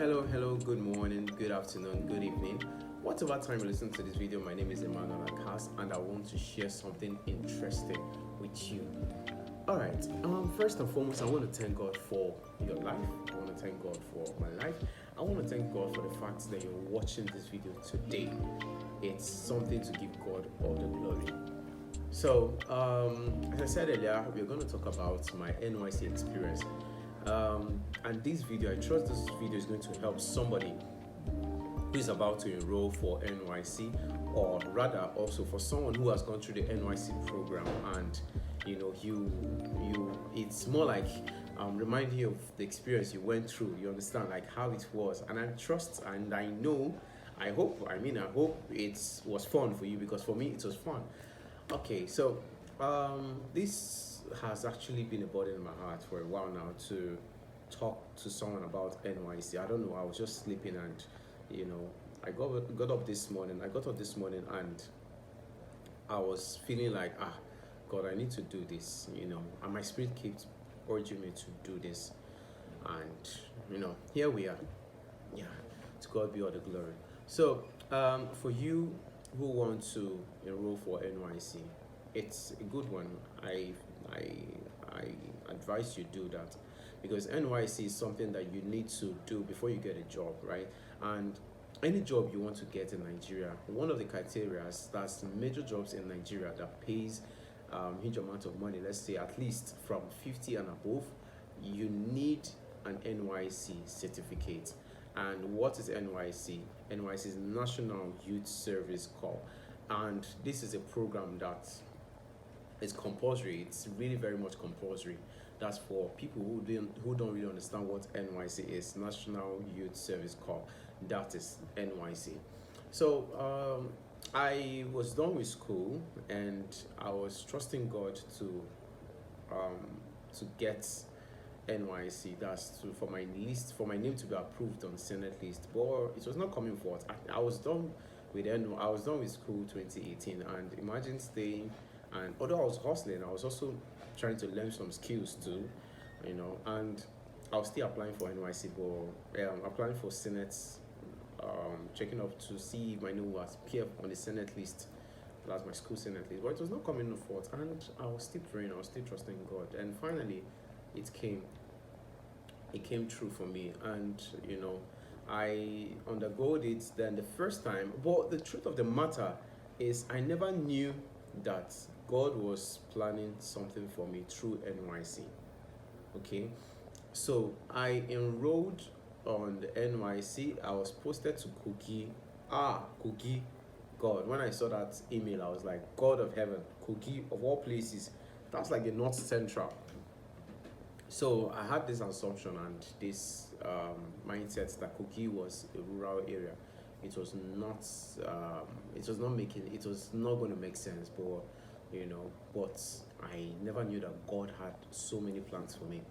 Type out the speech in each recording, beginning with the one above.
Hello, good morning, good afternoon, good evening. Whatever time you listen to this video, my name is Emmanuel Akas and I want to share something interesting with you. Alright, first and foremost, I want to thank God for your life. I want to thank God for my life. I want to thank God for the fact that you're watching this video today. It's something to give God all the glory. So, as I said earlier, we're going to talk about my NYSC experience. And this video, I trust this video is going to help somebody who is about to enroll for NYSC, or rather also for someone who has gone through the NYSC program and it's more like remind you of the experience you went through. You understand like how it was, and I trust and I know, I hope it was fun for you, because for me it was fun. Okay, so this has actually been a burden in my heart for a while now to talk to someone about NYSC. I don't know, I was just sleeping and I got up this morning. And I was feeling like, God, I need to do this, and my spirit keeps urging me to do this. And here we are. Yeah, to God be all the glory. So for you who want to enroll for NYSC, it's a good one. I advise you do that, because NYSC is something that you need to do before you get a job, right? And any job you want to get in Nigeria, one of the criteria, that's major jobs in Nigeria that pays huge amount of money, let's say at least from 50 and above, you need an NYSC certificate. And what is NYSC? NYSC is National Youth Service Corps, and this is a program that is compulsory. It's really very much compulsory. That's for people who don't really understand what NYSC is. National Youth Service Corps. That is NYSC. So I was done with school and I was trusting God to get NYSC. That's for my list, for my name to be approved on Senate list. But it was not coming forth. I was done with school 2018, and imagine staying. And although I was hustling, I was also trying to learn some skills too, and I was still applying for NYSC, but applying for Senate, checking up to see if my name was appear on the Senate list. That's my school Senate list, but it was not coming forth, and I was still praying, I was still trusting God, and finally it came true for me. And I undergoed it then the first time. But the truth of the matter is, I never knew that God was planning something for me through NYSC. Okay, so I enrolled on the NYSC. I was posted to Kogi. Kogi. God, when I saw that email, I was like, God of heaven, Kogi of all places. That's like the North Central. So I had this assumption and this mindset that Kogi was a rural area. It was not going to make sense, but but I never knew that God had so many plans for me.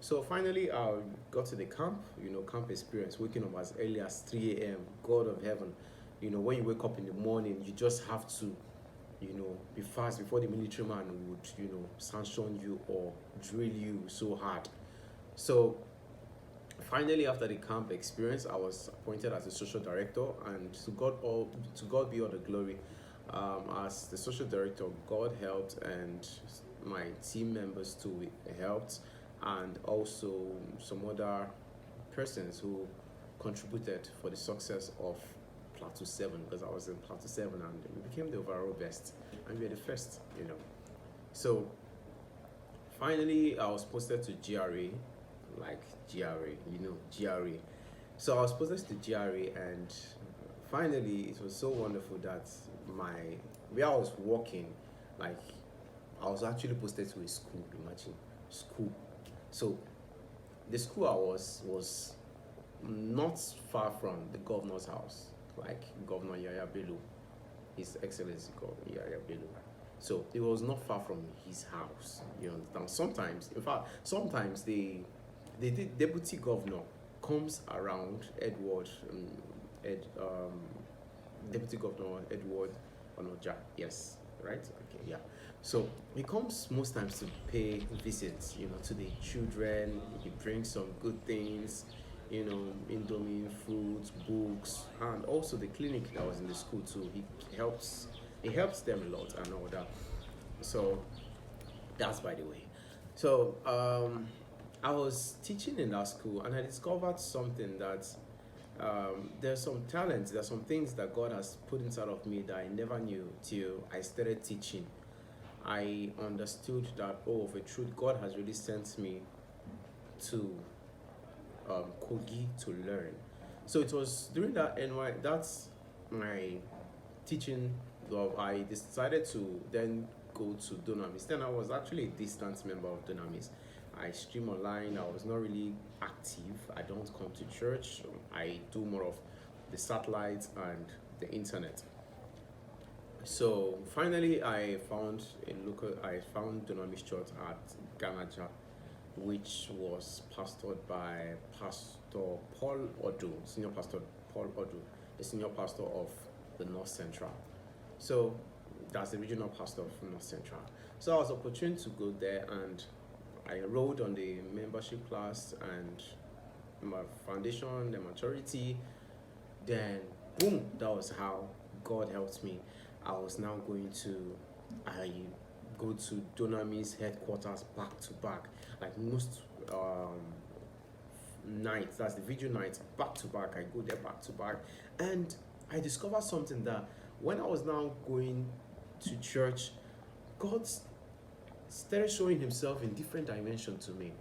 So finally I got to the camp, camp experience, waking up as early as 3 a.m. God of heaven, when you wake up in the morning, you just have to be fast before the military man would sanction you or drill you so hard. So finally, after the camp experience, I was appointed as a social director, and to God be all the glory. As the social director, God helped, and my team members too helped, and also some other persons who contributed for the success of Plateau 7, because I was in Plateau 7 and we became the overall best, and we were the first. So finally, I was posted to GRA. Like GRA. So I was posted to GRA, and finally it was so wonderful that where I was working, like I was actually posted to a school. Imagine, school. So the school I was not far from the governor's house, like Governor Yaya Bello, His Excellency Governor Yaya Bello. So it was not far from his house. You understand? Sometimes the deputy governor comes around Deputy Governor Edward Onoja. Yes, right? Okay, yeah. So he comes most times to pay visits, to the children. He brings some good things, Indomie, fruits, books, and also the clinic that was in the school too. He helps them a lot and all that. So that's by the way. So I was teaching in that school and I discovered something that there's some talents, there's some things that God has put inside of me that I never knew till I started teaching. I understood that, oh, of a truth, God has really sent me to Kogi to learn. So it was during that that's my teaching. I decided to then go to Dunamis. Then I was actually a distant member of Dunamis. I stream online. I was not really active. I don't come to church. I do more of the satellites and the internet. So finally, I found Dunamis Church at Ganaja, which was pastored by Pastor Paul Odu, Senior Pastor Paul Odu, the senior pastor of the North Central. So that's the regional pastor of North Central. So I was opportune to go there and I enrolled on the membership class and my foundation, the maturity. Then boom, that was how God helped me. I go to Dunamis headquarters back to back, like most nights. That's the video nights, back to back. I go there back to back, and I discovered something that when I was now going to church, God started showing Himself in different dimensions to me.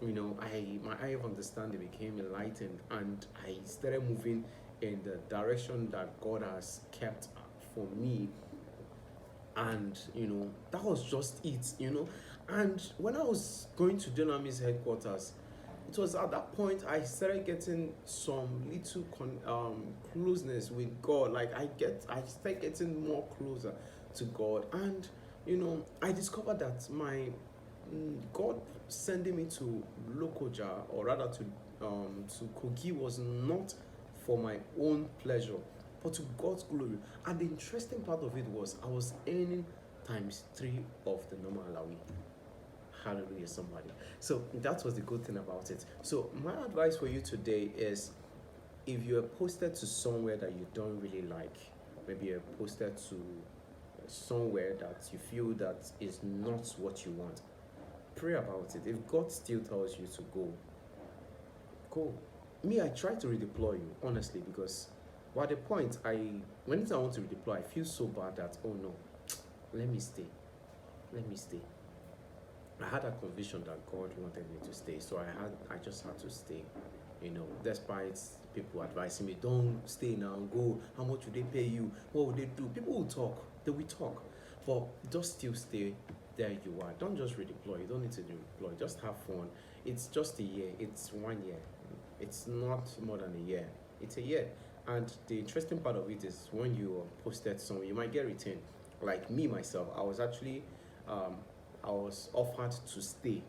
My eye of understanding became enlightened, and I started moving in the direction that God has kept for me. And that was just it. And when I was going to Dunamis headquarters, it was at that point I started getting some little closeness with God. Like I started getting more closer to God, and I discovered that my God sending me to Lokoja, or rather to Kogi, was not for my own pleasure, but to God's glory. And the interesting part of it was I was earning times 3 of the normal alawi. Hallelujah, somebody. So that was the good thing about it. So my advice for you today is, if you are posted to somewhere that you don't really like, maybe you're posted to somewhere that you feel that is not what you want, pray about it. If God still tells you to go, go. Me, I try to redeploy you, honestly, because at the point when I want to redeploy, I feel so bad that, oh no, let me stay. I had a conviction that God wanted me to stay, so I just had to stay. Despite people advising me, don't stay now, go. How much would they pay you? What would they do? People will talk. They will talk, but just still stay there you are. Don't just redeploy. You don't need to redeploy. Just have fun. It's just a year. It's 1 year. It's not more than a year. It's a year. And the interesting part of it is when you are posted somewhere, you might get retained. Like me myself, I was actually I was offered to stay,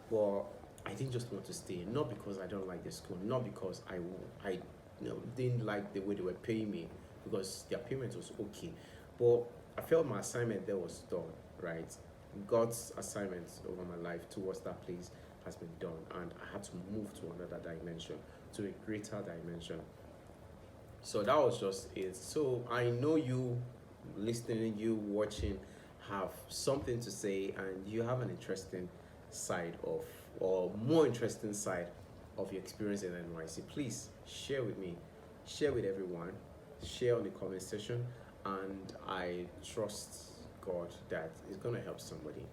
but I didn't just want to stay. Not because I don't like the school, not because I didn't like the way they were paying me, because their payment was okay, but I felt my assignment there was done, right? God's assignment over my life towards that place has been done, and I had to move to another dimension, to a greater dimension. So that was just it. So I know you listening, you watching, have something to say, and you have an interesting side of, or more interesting side of your experience in NYSC. Please share with me, share with everyone, share on the comment section, and I trust God that it's gonna help somebody.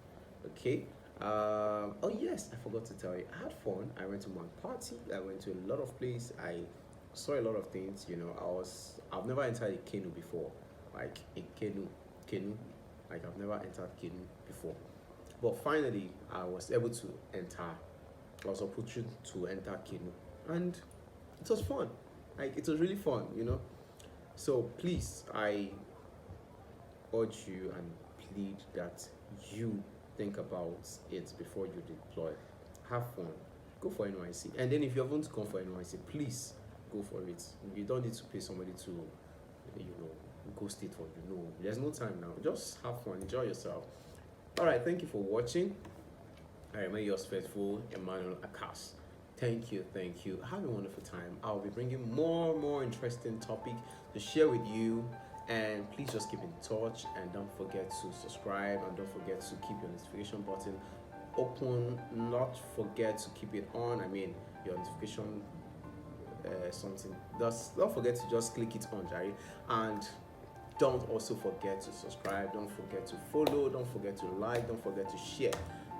Okay. Oh yes, I forgot to tell you, I had fun. I went to one party. I went to a lot of places. I saw a lot of things. I've never entered a canoe before, like a canoe. Like I've never entered canoe before, but finally I was able to enter. I was opportune to enter canoe, and it was fun. Like it was really fun. So please, I urge you and plead that you think about it before you deploy. Have fun. Go for NYSC. And then if you haven't gone for NYSC, please go for it. You don't need to pay somebody to, go state for you. No, there's no time now. Just have fun. Enjoy yourself. All right. Thank you for watching. I remain yours faithful, Emmanuel Akas. Thank you, thank you. Have a wonderful time. I'll be bringing more interesting topic to share with you. And please just keep in touch and don't forget to subscribe and don't forget to keep your notification button open. Not forget to keep it on. I mean, your notification something. Just don't forget to just click it on, Jerry. And don't also forget to subscribe. Don't forget to follow. Don't forget to like. Don't forget to share.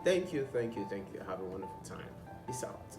Thank you, thank you, thank you. Have a wonderful time. Peace out.